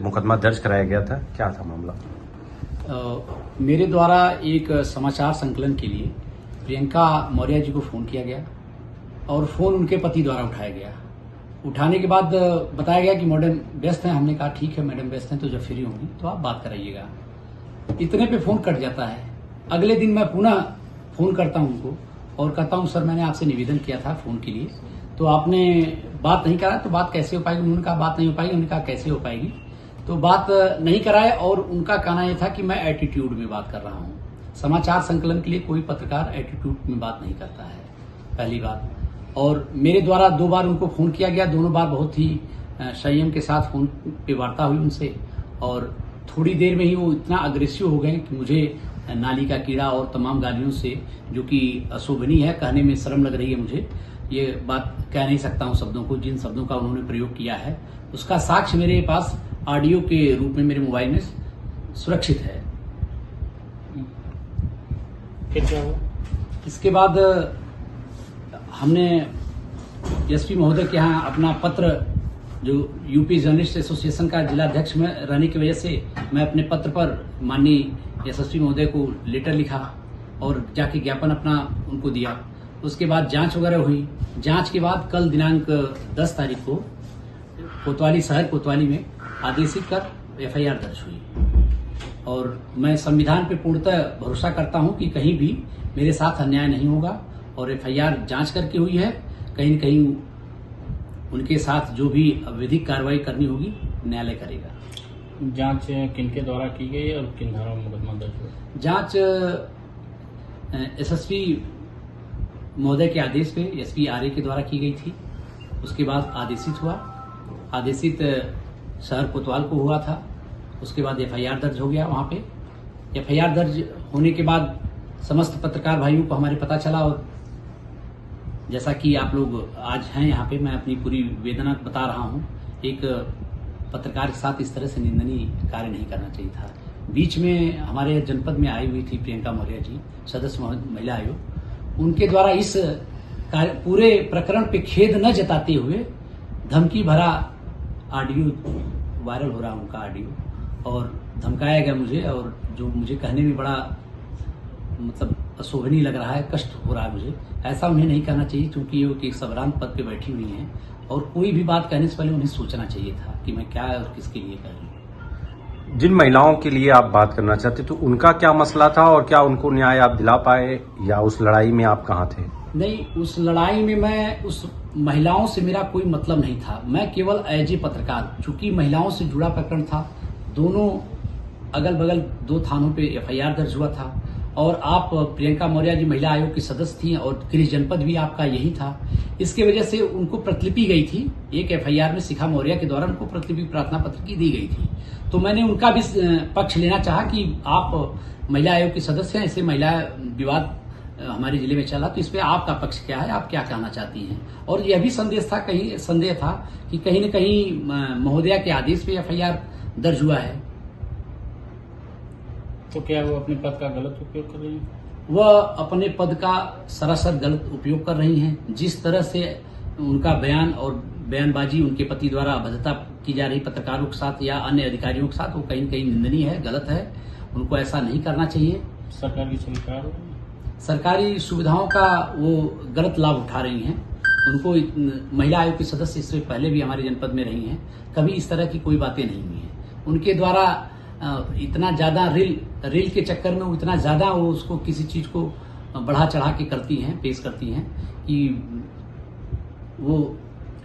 मुकदमा दर्ज कराया गया था, क्या था मामला? मेरे द्वारा एक समाचार संकलन के लिए प्रियंका मौर्य जी को फोन किया गया और फोन उनके पति द्वारा उठाया गया। उठाने के बाद बताया गया कि मैडम व्यस्त हैं। हमने कहा ठीक है मैडम व्यस्त हैं, तो जब फ्री होंगी तो आप बात कराइएगा। इतने पे फोन कट जाता है। अगले दिन मैं पुनः फोन करता हूं उनको और कहता हूं सर मैंने आपसे निवेदन किया था फोन के लिए, तो आपने बात नहीं करा, तो बात कैसे हो पाएगी? उन्होंने कहा बात नहीं हो पाएगी। उन्होंने कहा कैसे हो पाएगी? तो बात नहीं कराए और उनका कहना यह था कि मैं एटीट्यूड में बात कर रहा हूं। समाचार संकलन के लिए कोई पत्रकार एटीट्यूड में बात नहीं करता है, पहली बात। और मेरे द्वारा 2 बार उनको फोन किया गया, दोनों बार बहुत ही संयम के साथ फोन पे वार्ता हुई उनसे और थोड़ी देर में ही वो इतना अग्रेसिव हो गए कि मुझे नाली का कीड़ा और तमाम गालियों से, जो कि अशोभनीय है, कहने में शर्म लग रही है मुझे, ये बात कह नहीं सकता हूं शब्दों को, जिन शब्दों का उन्होंने प्रयोग किया है उसका साक्ष्य मेरे पास ऑडियो के रूप में मेरे मोबाइल में सुरक्षित है। इसके बाद हमने एसपी महोदय के यहाँ अपना पत्र, जो यूपी जर्नलिस्ट एसोसिएशन का जिला अध्यक्ष में रहने की वजह से मैं अपने पत्र पर माननीय एसएसपी महोदय को लेटर लिखा और जाके ज्ञापन अपना उनको दिया। उसके बाद जांच वगैरह हुई। जांच के बाद कल दिनांक 10 तारीख को कोतवाली शहर कोतवाली में आदेशित कर एफआईआर दर्ज हुई और मैं संविधान पे पूर्णतः भरोसा करता हूं कि कहीं भी मेरे साथ अन्याय नहीं होगा और एफआईआर जांच करके हुई है। कहीं न कहीं उनके साथ जो भी विधिक कार्रवाई करनी होगी न्यायालय करेगा। जांच किनके द्वारा की गई और किन धारा में मुकदमा दर्ज हुआ? जांच एसएसपी महोदय के आदेश पे एसपी आरए के द्वारा की गई थी। उसके बाद आदेशित हुआ। आदेशित शहर कोतवाल को हुआ था। उसके बाद एफआईआर दर्ज हो गया। वहां पे एफआईआर दर्ज होने के बाद समस्त पत्रकार भाइयों को हमारे पता चला और जैसा कि आप लोग आज हैं यहाँ पे, मैं अपनी पूरी वेदना बता रहा हूँ। एक पत्रकार के साथ इस तरह से निंदनीय कार्य नहीं करना चाहिए था। बीच में हमारे जनपद में आई हुई थी प्रियंका मौर्य जी, सदस्य महिला आयोग, उनके द्वारा इस पूरे प्रकरण पे खेद न जताते हुए धमकी भरा ऑडियो वायरल हो रहा, उनका ऑडियो, और धमकाया गया मुझे, और जो मुझे कहने में बड़ा मतलब अशोभनीय लग रहा है, कष्ट हो रहा है मुझे। ऐसा उन्हें नहीं करना चाहिए क्योंकि वो एक संवरान पद पे बैठी हुई हैं और कोई भी बात कहने से पहले उन्हें सोचना चाहिए था कि मैं क्या और किसके लिए कह रही हूँ। जिन महिलाओं के लिए आप बात करना चाहते तो उनका क्या मसला था और क्या उनको न्याय आप दिला पाए या उस लड़ाई में आप कहाँ थे? नहीं, उस लड़ाई में मैं, उस महिलाओं से मेरा कोई मतलब नहीं था। मैं केवल एज ए पत्रकार, चूंकि महिलाओं से जुड़ा प्रकरण था, दोनों अगल बगल 2 थानों पे एफआईआर दर्ज हुआ था और आप प्रियंका मौर्य जी महिला आयोग की सदस्य थी और गृह जनपद भी आपका यही था। इसके वजह से उनको प्रतिलिपि गई थी, एक एफआईआर में शिखा मौर्य के द्वारा उनको प्रतिलिपि प्रार्थना पत्र की दी गई थी। तो मैंने उनका भी पक्ष लेना चाहा कि आप महिला आयोग के सदस्य हैं, ऐसे महिला विवाद हमारे जिले में चला, तो इस पे आपका पक्ष क्या है, आप क्या कहना चाहती हैं। और यह भी संदेह था कि कहीं न कहीं महोदया के आदेश पे एफआईआर दर्ज हुआ है। तो क्या वो अपने पद का गलत उपयोग कर रही हैं? वह अपने पद का सरासर गलत उपयोग कर रही हैं। जिस तरह से उनका बयान और बयानबाजी उनके पति द्वारा अभद्रता की जा रही पत्रकारों के साथ या अन्य अधिकारियों के साथ, वो कहीं न कहीं निंदनीय है, गलत है। उनको ऐसा नहीं करना चाहिए। सरकारी सुविधाओं का वो गलत लाभ उठा रही हैं। उनको महिला आयोग की सदस्य इससे पहले भी हमारे जनपद में रही हैं, कभी इस तरह की कोई बातें नहीं हुई हैं। उनके द्वारा इतना ज्यादा रील के चक्कर में इतना ज्यादा वो उसको किसी चीज को बढ़ा चढ़ा के करती हैं, पेश करती हैं कि वो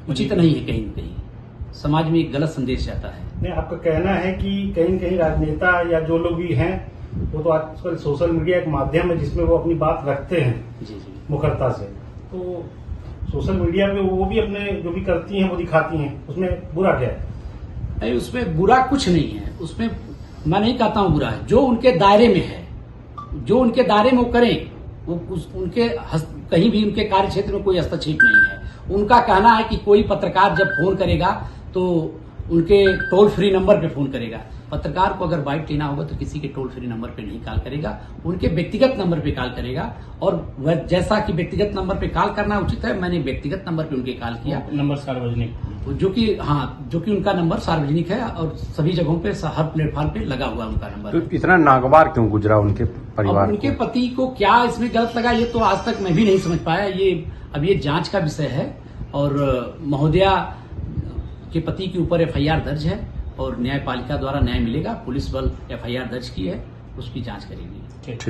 उचित नहीं है। कहीं न कहीं समाज में एक गलत संदेश जाता है। नहीं, आपका कहना है कि कहीं न कहीं राजनेता या जो लोग भी हैं, वो तो आजकल सोशल मीडिया एक माध्यम है जिसमें वो अपनी बात रखते हैं जी जी मुखरता से, तो सोशल मीडिया पे वो भी अपने जो भी करती हैं वो दिखाती हैं, उसमें बुरा क्या है? नहीं, उसमें बुरा कुछ नहीं है। उसमें मैं नहीं कहता हूं बुरा है। जो उनके दायरे में है, जो उनके दायरे में वो करें, वो उनके कहीं भी उनके कार्य क्षेत्र में कोई हस्तक्षेप नहीं है। उनका कहना है कि कोई पत्रकार जब फोन करेगा तो उनके टोल फ्री नंबर पे फोन करेगा। पत्रकार को अगर बाइट लेना होगा तो किसी के टोल फ्री नंबर पे नहीं कॉल करेगा, उनके व्यक्तिगत नंबर पे कॉल करेगा। और वह जैसा कि व्यक्तिगत नंबर पे कॉल करना उचित है, मैंने व्यक्तिगत नंबर पे उनके कॉल किया, नंबर सार्वजनिक। जो कि उनका नंबर सार्वजनिक है और सभी जगहों पे हर प्लेटफॉर्म पे लगा हुआ उनका नंबर। तो इतना नागवार क्यों गुजरा उनके परिवार अब उनके पति को क्या इसमें गलत लगा ये तो आज तक मैं भी नहीं समझ पाया। ये जांच का विषय है और महोदया के पति के ऊपर एफआईआर दर्ज है और न्यायपालिका द्वारा न्याय मिलेगा। पुलिस बल एफआईआर दर्ज की है, उसकी जांच करेगी। ठीक।